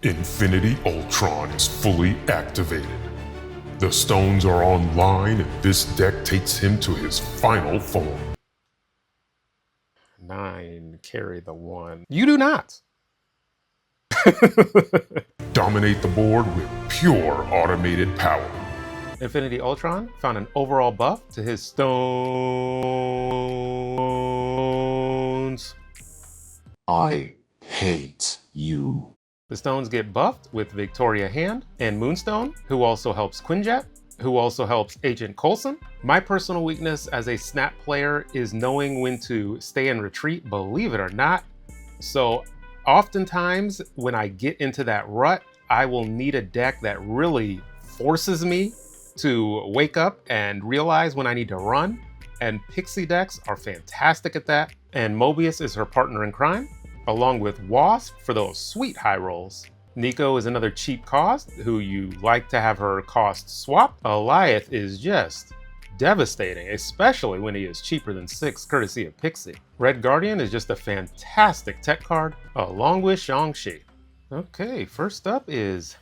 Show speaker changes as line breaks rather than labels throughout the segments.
Infinity Ultron is fully activated. The stones are online and this deck takes him to his final form.
9, carry the 1. You do not!
Dominate the board with pure automated power.
Infinity Ultron found an overall buff to his stones.
I hate you.
The stones get buffed with Victoria Hand and Moonstone, who also helps Quinjet, who also helps Agent Coulson. My personal weakness as a snap player is knowing when to stay in retreat, believe it or not. So oftentimes when I get into that rut, I will need a deck that really forces me to wake up and realize when I need to run. And Pixie decks are fantastic at that. And Mobius is her partner in crime, along with Wasp for those sweet high rolls. Nico is another cheap cost who you like to have her cost swapped. Eliath is just devastating, especially when he is cheaper than 6 courtesy of Pixie. Red Guardian is just a fantastic tech card, along with Shang-Chi. Okay, first up is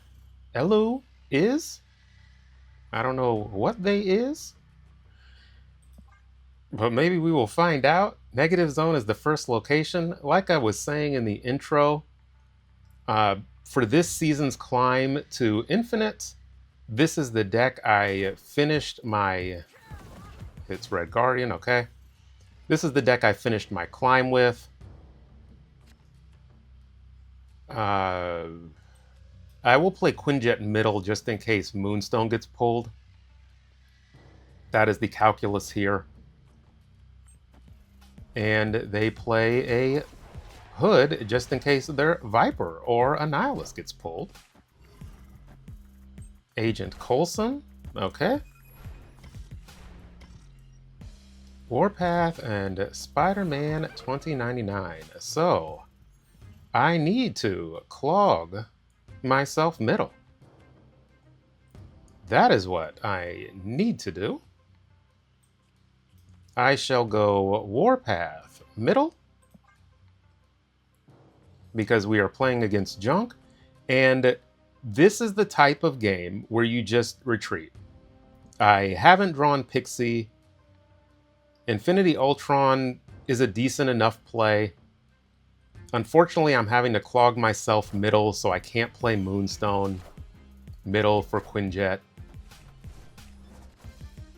Elu is. I don't know what they is, but maybe we will find out. Negative Zone is the first location. Like I was saying in the intro, for this season's climb to Infinite, this is the deck I finished my... It's Red Guardian, okay. This is the deck I finished my climb with. I will play Quinjet middle just in case Moonstone gets pulled. That is the calculus here. And they play a Hood just in case their Viper or a Nihilus gets pulled. Agent Coulson, okay. Warpath and Spider-Man 2099. So I need to clog myself middle. That is what I need to do. I shall go Warpath middle because we are playing against junk, and this is the type of game where you just retreat. I haven't drawn Pixie. Infinity Ultron is a decent enough play. Unfortunately, I'm having to clog myself middle, so I can't play Moonstone middle for Quinjet.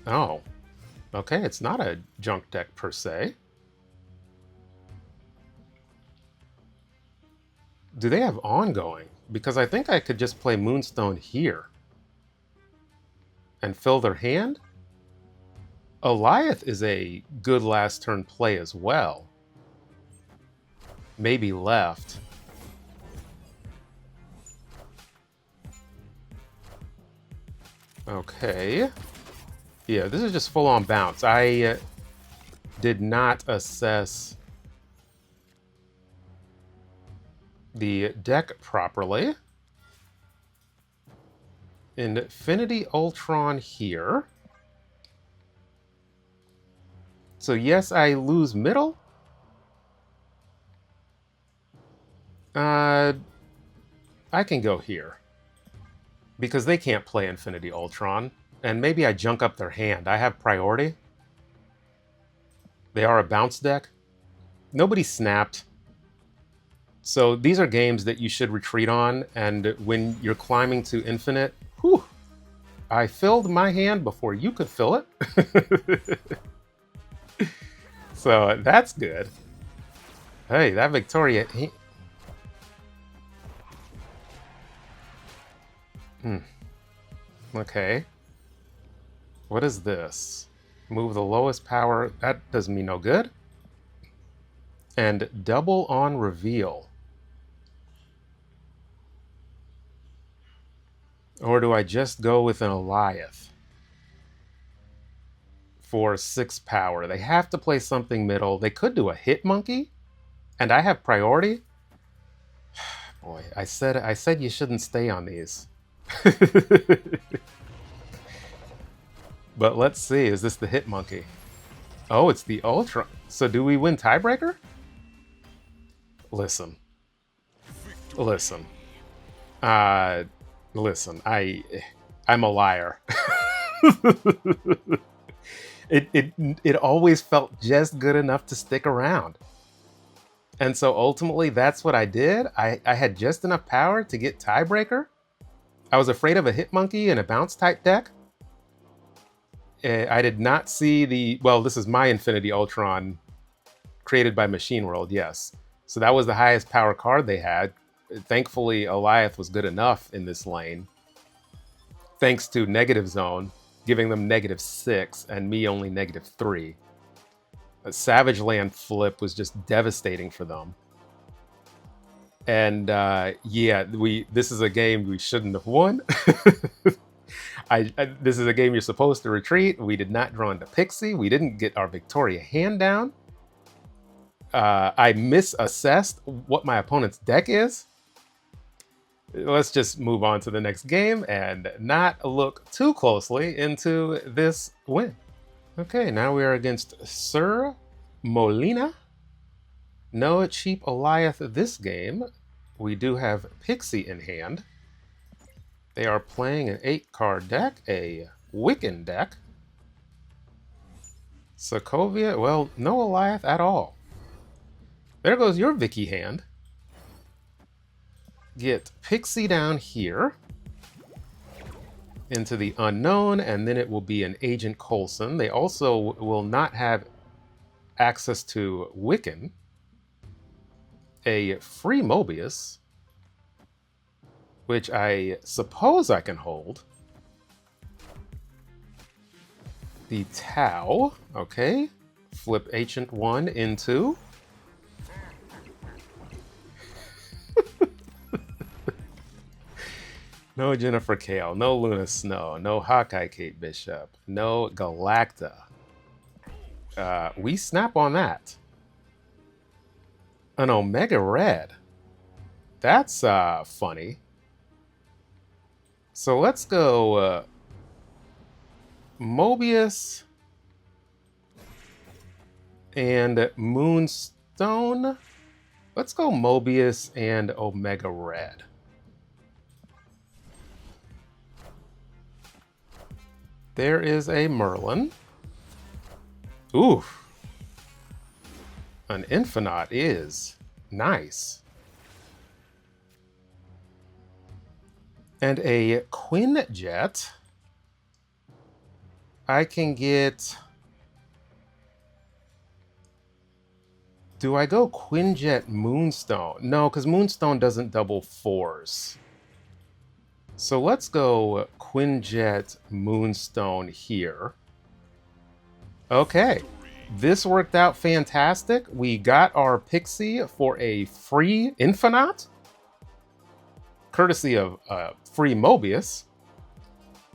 Oh. Okay, it's not a junk deck per se. Do they have ongoing? Because I think I could just play Moonstone here and fill their hand. Eliath is a good last turn play as well. Maybe left. Okay. Yeah, this is just full on bounce. I did not assess the deck properly. Infinity Ultron here. So yes, I lose middle. I can go here because they can't play Infinity Ultron. And maybe I junk up their hand. I have priority. They are a bounce deck. Nobody snapped. So these are games that you should retreat on. And when you're climbing to Infinite, whew, I filled my hand before you could fill it. So that's good. Hey, that Victoria... Okay. What is this? Move the lowest power. That does me no good. And double on reveal. Or do I just go with an Eliath for 6 power? They have to play something middle. They could do a hit monkey, and I have priority. Boy, I said you shouldn't stay on these. But let's see, is this the hit monkey? Oh, it's the Ultron. So do we win tiebreaker? Listen. Listen, I'm a liar. It always felt just good enough to stick around. And so ultimately, that's what I did. I had just enough power to get Tiebreaker. I was afraid of a Hitmonkey and a Bounce type deck. I did not see the... Well, this is my Infinity Ultron created by Machine World, yes. So that was the highest power card they had. Thankfully, Alioth was good enough in this lane. Thanks to Negative Zone, giving them -6 and me only -3. A Savage Land flip was just devastating for them. And yeah, this is a game we shouldn't have won. This is a game you're supposed to retreat. We did not draw into Pixie. We didn't get our Victoria hand down. I misassessed what my opponent's deck is. Let's just move on to the next game and not look too closely into this win. Okay, now we are against Sir Molina. No cheap Alioth this game. We do have Pixie in hand. They are playing an 8-card deck, a Wiccan deck. Sokovia, well, no Alioth at all. There goes your Vicky hand. Get Pixie down here into the unknown, and then it will be an Agent Coulson. They also will not have access to Wiccan. A free Mobius, which I suppose I can hold. The Tau, okay. Flip Ancient 1 into... No Jennifer Kale, no Luna Snow, no Hawkeye Kate Bishop, no Galacta. We snap on that. An Omega Red. That's funny. So let's go Mobius and Moonstone. Let's go Mobius and Omega Red. There is a Merlin. Oof. An Infinite is nice. And a Quinjet. I can get... Do I go Quinjet Moonstone? No, because Moonstone doesn't double 4s. So let's go Quinjet Moonstone here. Okay, this worked out fantastic. We got our Pixie for a free Infinite, courtesy of free Mobius.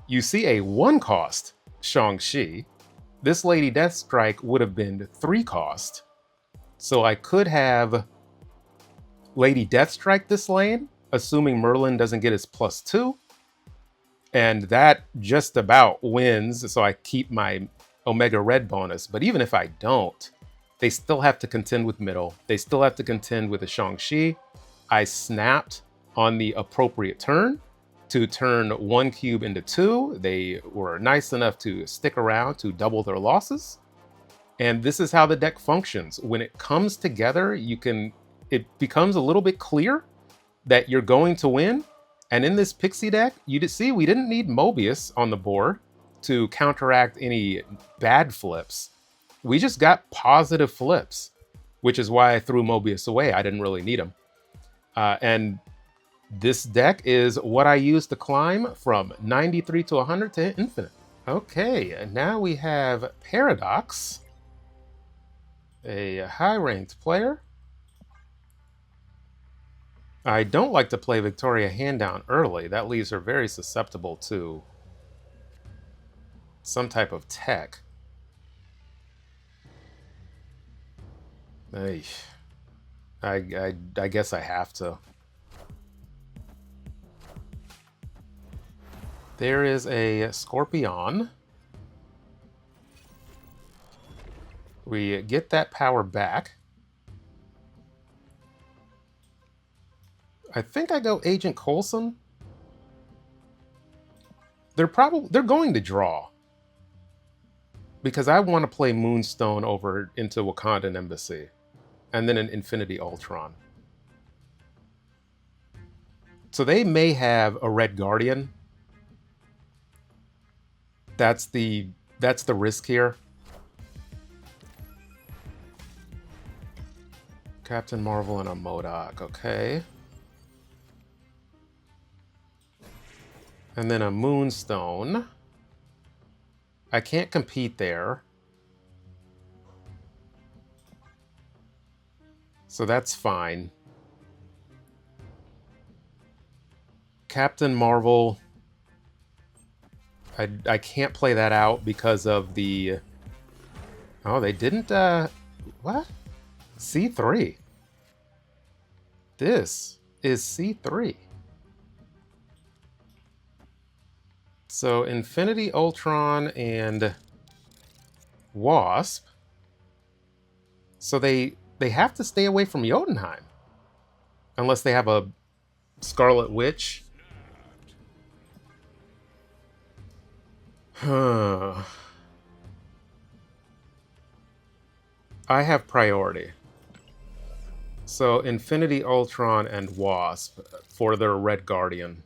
You see a 1-cost Shang-Chi. This Lady Deathstrike would have been 3-cost. So I could have Lady Deathstrike this lane, assuming Merlin doesn't get his +2. And that just about wins, so I keep my Omega Red bonus. But even if I don't, they still have to contend with middle. They still have to contend with a Shang-Chi. I snapped on the appropriate turn to turn 1 cube into 2. They were nice enough to stick around to double their losses. And this is how the deck functions. When it comes together, it becomes a little bit clear that you're going to win. And in this Pixie deck, you see we didn't need Mobius on the board to counteract any bad flips. We just got positive flips, which is why I threw Mobius away. I didn't really need him. And this deck is what I use to climb from 93 to 100 to infinite. Okay, and now we have Paradox, a high-ranked player. I don't like to play Victoria hand down early. That leaves her very susceptible to some type of tech. I guess I have to. There is a Scorpion. We get that power back. I think I go Agent Coulson. They're going to draw. Because I want to play Moonstone over into Wakandan Embassy. And then an Infinity Ultron. So they may have a Red Guardian. That's the risk here. Captain Marvel and a MODOK, okay. And then a Moonstone. I can't compete there. So that's fine. Captain Marvel. I can't play that out because of the... Oh, they didn't... What? C3. This is C3. So Infinity Ultron and Wasp. So they have to stay away from Jotunheim. Unless they have a Scarlet Witch. I have priority. So Infinity Ultron and Wasp for their Red Guardian.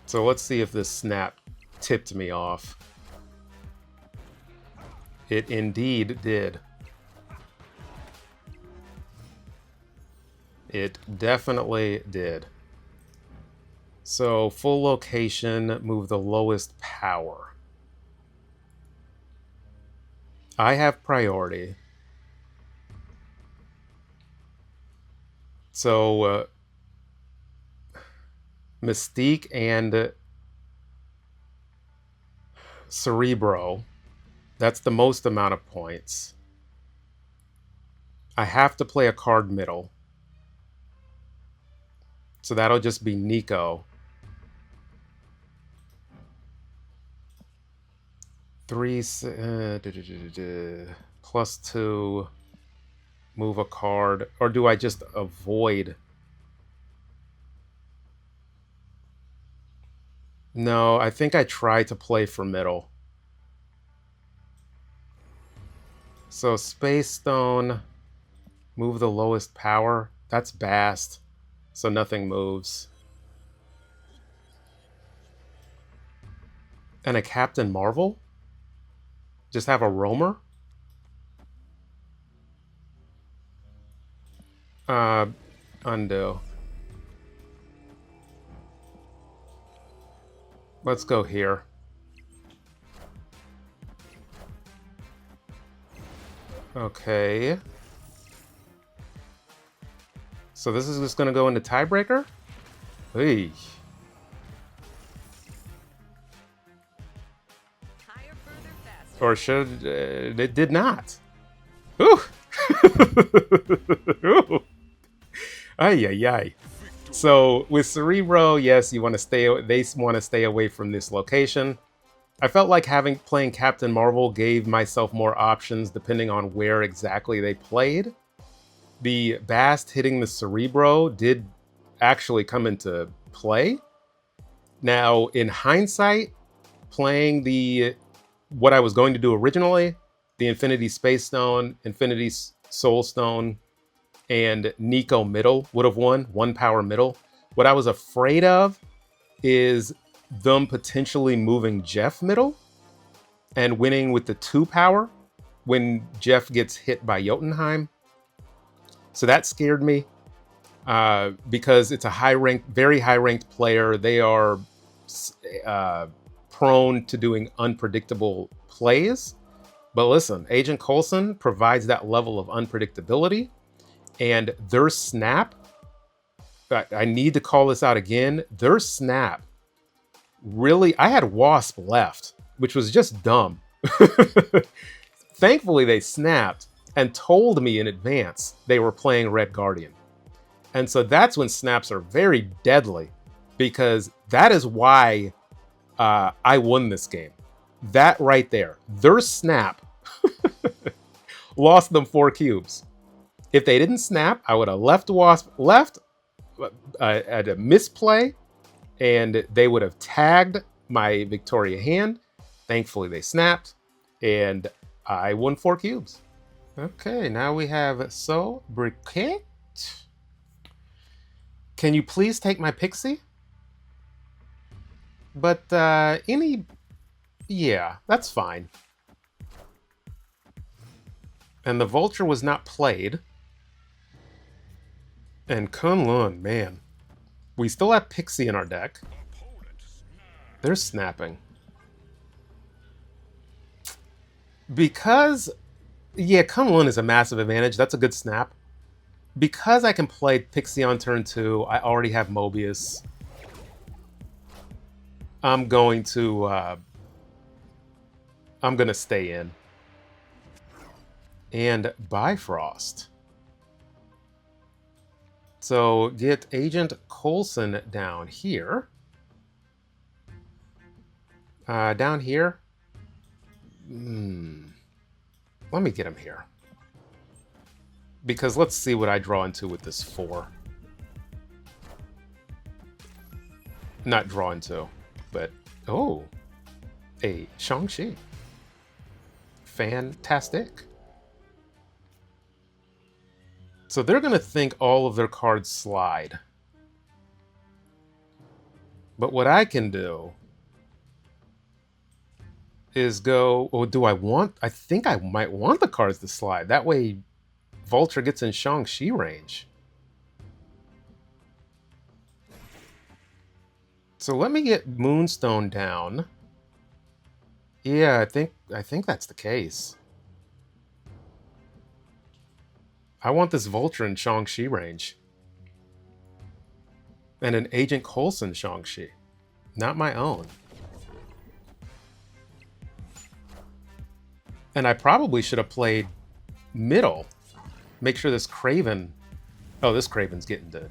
So let's see if this snap tipped me off. It indeed did. It definitely did. So full location, move the lowest power. I have priority. So Mystique and Cerebro, that's the most amount of points. I have to play a card middle. So that'll just be Nico. 3 plus 2, move a card, or do I just avoid? No, I think I try to play for middle. So Space Stone, move the lowest power. That's Bast, so nothing moves. And a Captain Marvel? Just have a roamer? Undo. Let's go here. Okay. So this is just going to go into tiebreaker? Hey. Or should it did not? Ooh. Ooh. Ay ay ay. So with Cerebro, yes, you want to stay. They want to stay away from this location. I felt like playing Captain Marvel gave myself more options depending on where exactly they played. The Bast hitting the Cerebro did actually come into play. Now, in hindsight, playing what I was going to do originally, the Infinity Space Stone, Infinity Soul Stone, and Nico middle would have won, 1 power middle. What I was afraid of is them potentially moving Jeff middle and winning with the 2 power when Jeff gets hit by Jotunheim. So that scared me because it's a very high ranked player. They are prone to doing unpredictable plays. But listen, Agent Coulson provides that level of unpredictability, and their snap, I need to call this out again, their snap really, I had Wasp left, which was just dumb. Thankfully, they snapped and told me in advance they were playing Red Guardian. And so that's when snaps are very deadly, because that is why I won this game. That right there, their snap lost them 4 cubes. If they didn't snap, I would have left Wasp left at a misplay, and they would have tagged my Victoria hand. Thankfully, they snapped, and I won 4 cubes. Okay, now we have So Briquet. Can you please take my Pixie? But yeah, that's fine. And the Vulture was not played. And Kunlun, man. We still have Pixie in our deck. They're snapping. Because, yeah, Kunlun is a massive advantage. That's a good snap. Because I can play Pixie on turn 2, I already have Mobius. I'm going to stay in. And Bifrost. So get Agent Coulson down here. Down here. Let me get him here. Because let's see what I draw into with this 4. Not draw into, but oh, a Shang-Chi. Fantastic. So they're going to think all of their cards slide. But what I can do is go, oh, do I want, I think I might want the cards to slide. That way Vulture gets in Shang-Chi range. So let me get Moonstone down. Yeah, I think that's the case. I want this Vulture in Shang-Chi range. And an Agent Coulson Shang-Chi. Not my own. And I probably should have played middle. Make sure this Craven... Oh, this Craven's getting to...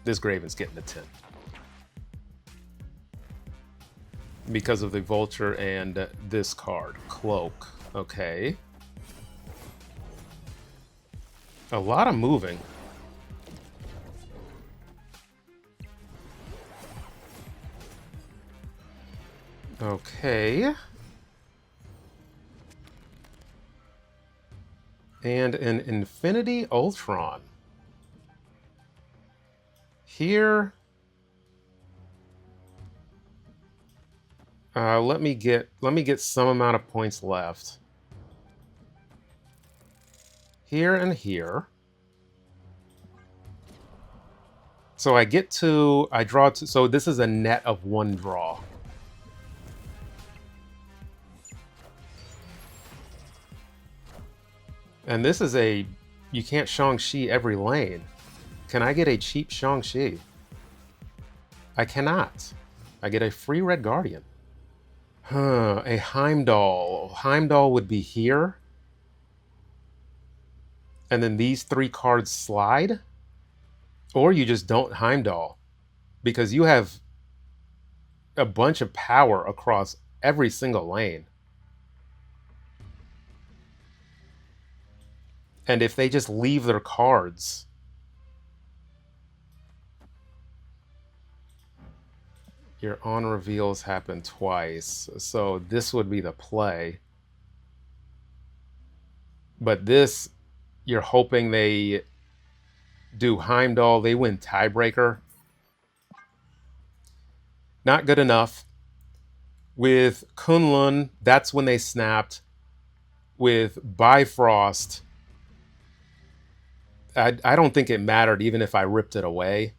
This Graven's getting to 10. Because of the Vulture and this card. Cloak. Okay. A lot of moving. Okay. And an Infinity Ultron. Here. Let me get some amount of points left. Here and here. So I draw to, so this is a net of 1 draw. And this is you can't Shang-Chi every lane. Can I get a cheap Shang-Chi? I cannot. I get a free Red Guardian. A Heimdall. Heimdall would be here. And then these 3 cards slide. Or you just don't Heimdall. Because you have a bunch of power across every single lane. And if they just leave their cards... Your on reveals happen twice. So this would be the play. But this, you're hoping they do Heimdall. They win tiebreaker. Not good enough. With Kunlun, that's when they snapped. With Bifrost, I don't think it mattered even if I ripped it away.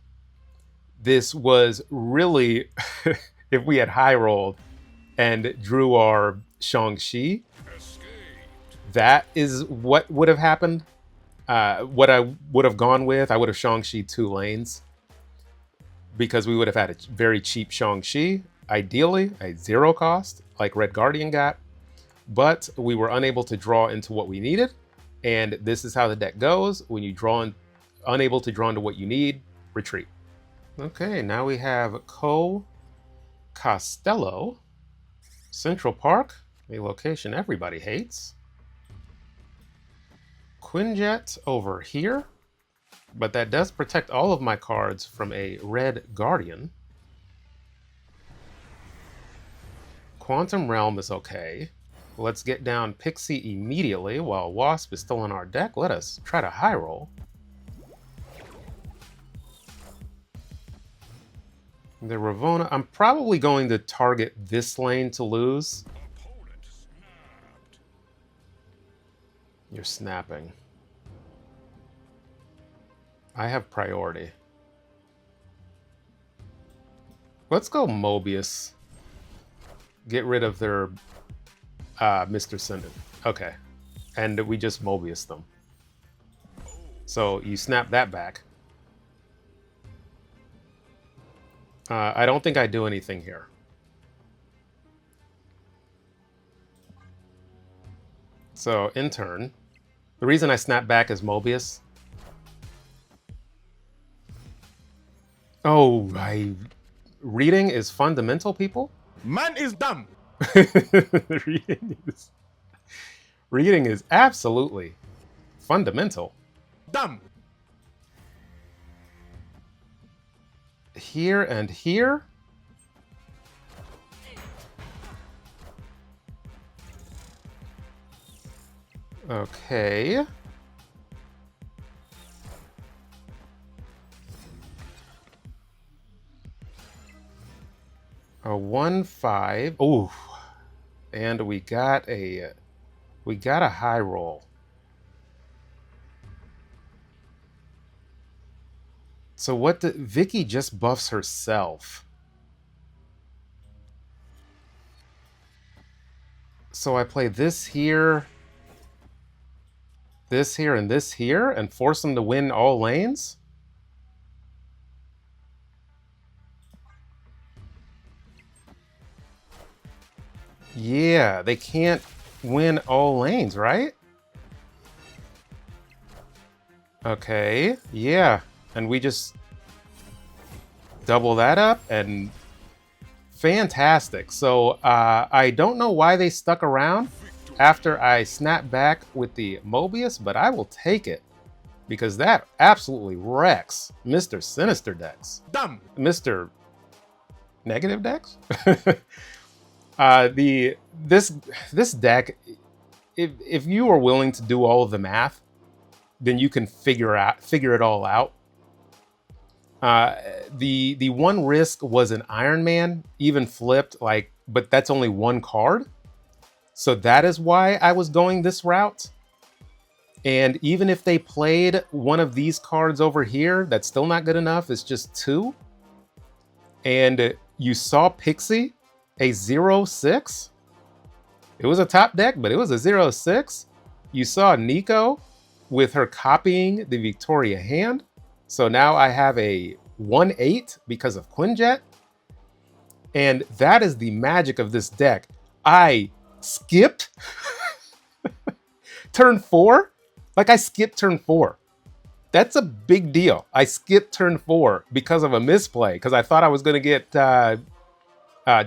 This was really, if we had high rolled and drew our Shang-Chi, that is what would have happened. What I would have gone with, I would have Shang-Chi 2 lanes. Because we would have had a very cheap Shang-Chi, ideally a 0 cost, like Red Guardian got. But we were unable to draw into what we needed. And this is how the deck goes. When you unable to draw into what you need, retreat. Okay, now we have Costello, Central Park, a location everybody hates. Quinjet over here, but that does protect all of my cards from a red Guardian. Quantum Realm is okay. Let's get down Pixie immediately while Wasp is still in our deck. Let us try to high roll. The Ravona, I'm probably going to target this lane to lose. You're snapping. I have priority. Let's go Mobius. Get rid of their Mr. Sendin. Okay. And we just Mobius them. So you snap that back. I don't think I do anything here. So, in turn, the reason I snap back is Mobius. Oh, reading is fundamental, people?
Man is dumb.
reading is absolutely fundamental.
Dumb.
Here and here. Okay. A 1-5. Ooh. And we got a high roll. So what the Vicky just buffs herself. So I play this here, and this here, and force them to win all lanes? Yeah, they can't win all lanes, right? Okay, yeah. And we just double that up, and fantastic. So I don't know why they stuck around after I snapped back with the Mobius, but I will take it because that absolutely wrecks Mr. Sinister decks.
Dumb.
Mr. Negative decks? This deck, if you are willing to do all of the math, then you can figure it all out. The one risk was an Iron Man, even flipped, but that's only one card. So that is why I was going this route. And even if they played one of these cards over here, that's still not good enough. It's just 2. And you saw Pixie, a 0-6. It was a top deck, but it was a 0-6. You saw Nico with her copying the Victoria hand. So now I have a 1-8 because of Quinjet. And that is the magic of this deck. I skipped turn 4. I skipped turn 4. That's a big deal. I skipped turn 4 because of a misplay, because I thought I was going to get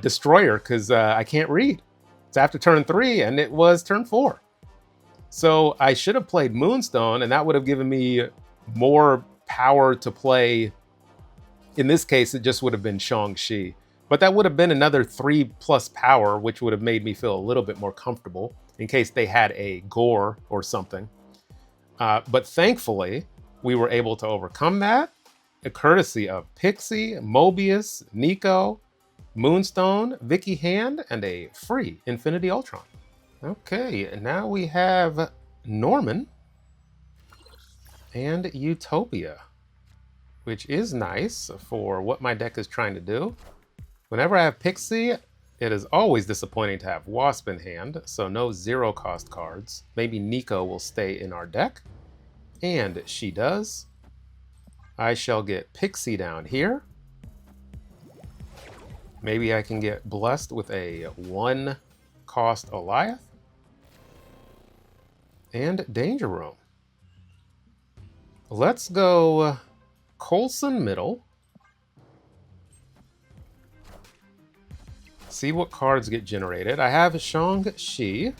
Destroyer because I can't read. It's after turn 3 and it was turn 4. So I should have played Moonstone, and that would have given me more power to play. In this case, it just would have been Shang-Chi. But that would have been another 3+ power, which would have made me feel a little bit more comfortable in case they had a Gore or something. But thankfully, we were able to overcome that, courtesy of Pixie, Mobius, Nico, Moonstone, Vicky Hand, and a free Infinity Ultron. Okay, now we have Norman and Utopia, which is nice for what my deck is trying to do. Whenever I have Pixie, it is always disappointing to have Wasp in hand, so no 0-cost cards. Maybe Nico will stay in our deck, and she does. I shall get Pixie down here. Maybe I can get blessed with a 1-cost Goliath. And Danger Room. Let's go Coulson middle. See what cards get generated. I have Shang-Chi.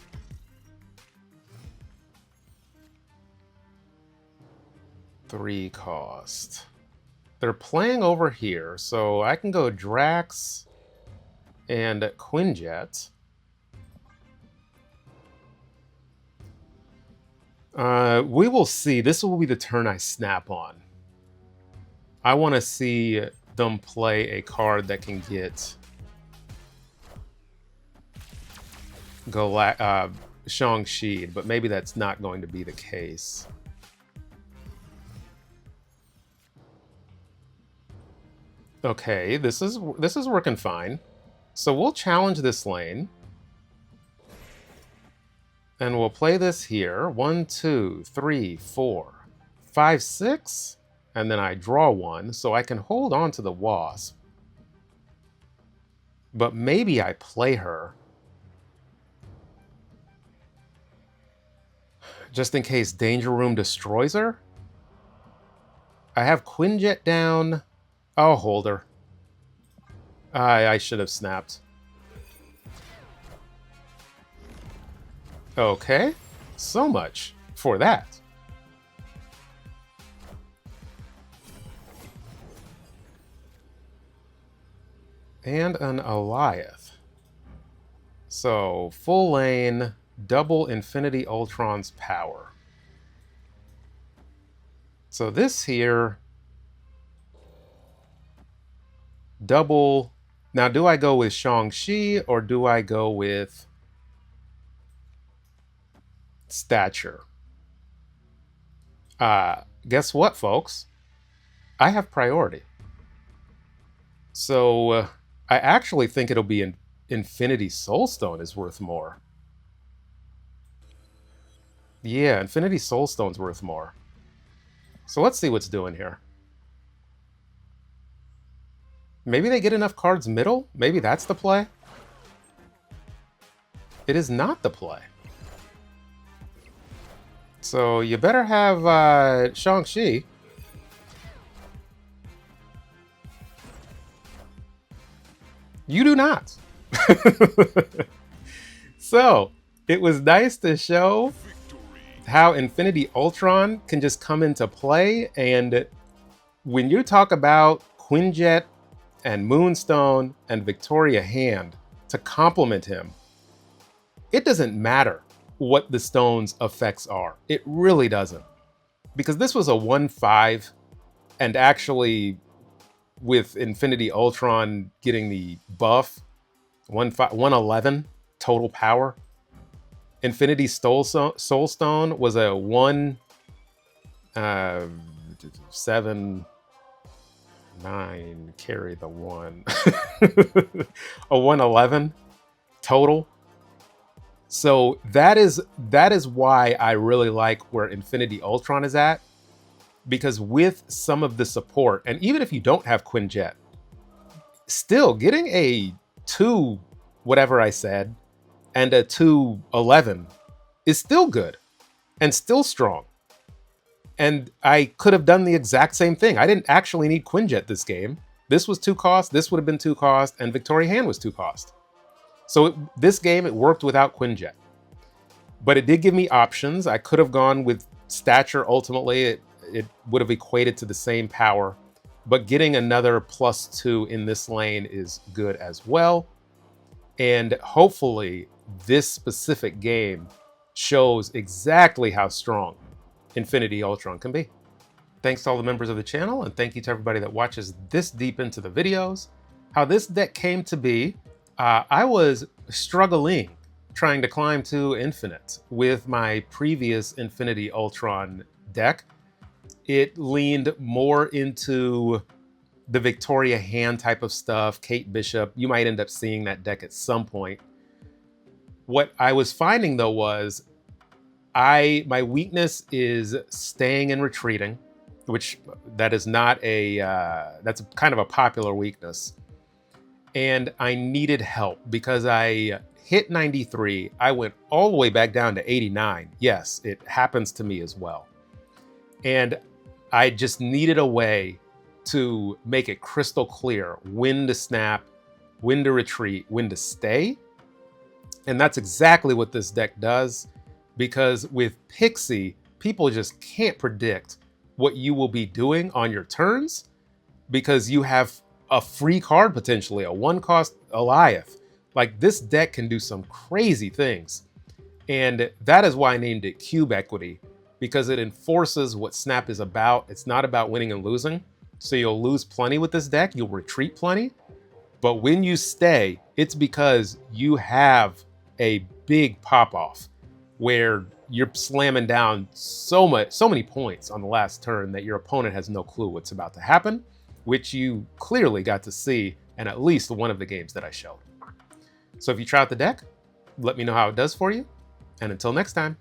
3 cost. They're playing over here, so I can go Drax and Quinjet. We will see. This will be the turn I snap on. I want to see them play a card that can get Shang-Chi, but maybe that's not going to be the case. Okay, this is working fine. So we'll challenge this lane. And we'll play this here. 1, 2, 3, 4, 5, 6. And then I draw 1, so I can hold on to the Wasp. But maybe I play her. Just in case Danger Room destroys her. I have Quinjet down. I'll hold her. I should have snapped. Okay, so much for that. And an Alioth. So, full lane, double Infinity Ultron's power. So this here, double. Now, do I go with Shang-Chi or do I go with Stature? Guess what, folks? I have priority. So I actually think it'll be Infinity Soulstone is worth more. Yeah, Infinity Soulstone's worth more. So let's see what's doing here. Maybe they get enough cards middle? Maybe that's the play? It is not the play. So you better have Shang-Chi. You do not. So it was nice to show how Infinity Ultron can just come into play. And when you talk about Quinjet and Moonstone and Victoria Hand to complement him, it doesn't matter what the stone's effects are. It really doesn't. Because this was a 1/5, and actually with Infinity Ultron getting the buff, 111 total power. Infinity Soulstone was a 7, 9, carry the 1. A 111 total. So that is why I really like where Infinity Ultron is at, because with some of the support, and even if you don't have Quinjet, still getting a 2 whatever I said and a 211 is still good and still strong. And I could have done the exact same thing. I didn't actually need Quinjet this game. This was 2 cost, this would have been 2 cost, and Victoria Hand was 2 cost. So this game, it worked without Quinjet. But it did give me options. I could have gone with Stature ultimately. It would have equated to the same power. But getting another +2 in this lane is good as well. And hopefully this specific game shows exactly how strong Infinity Ultron can be. Thanks to all the members of the channel, and thank you to everybody that watches this deep into the videos. How this deck came to be, I was struggling trying to climb to infinite with my previous Infinity Ultron deck. It leaned more into the Victoria Hand type of stuff, Kate Bishop. You might end up seeing that deck at some point. What I was finding though was my weakness is staying and retreating, which that is not that's kind of a popular weakness. And I needed help because I hit 93. I went all the way back down to 89. Yes, it happens to me as well. And I just needed a way to make it crystal clear when to snap, when to retreat, when to stay. And that's exactly what this deck does, because with Pixie, people just can't predict what you will be doing on your turns, because you have a free card potentially, a 1-cost Goliath. Like, this deck can do some crazy things. And that is why I named it Cube Equity, because it enforces what Snap is about. It's not about winning and losing. So you'll lose plenty with this deck, you'll retreat plenty. But when you stay, it's because you have a big pop-off where you're slamming down so many points on the last turn that your opponent has no clue what's about to happen, which you clearly got to see in at least one of the games that I showed. So if you try out the deck, let me know how it does for you. And until next time.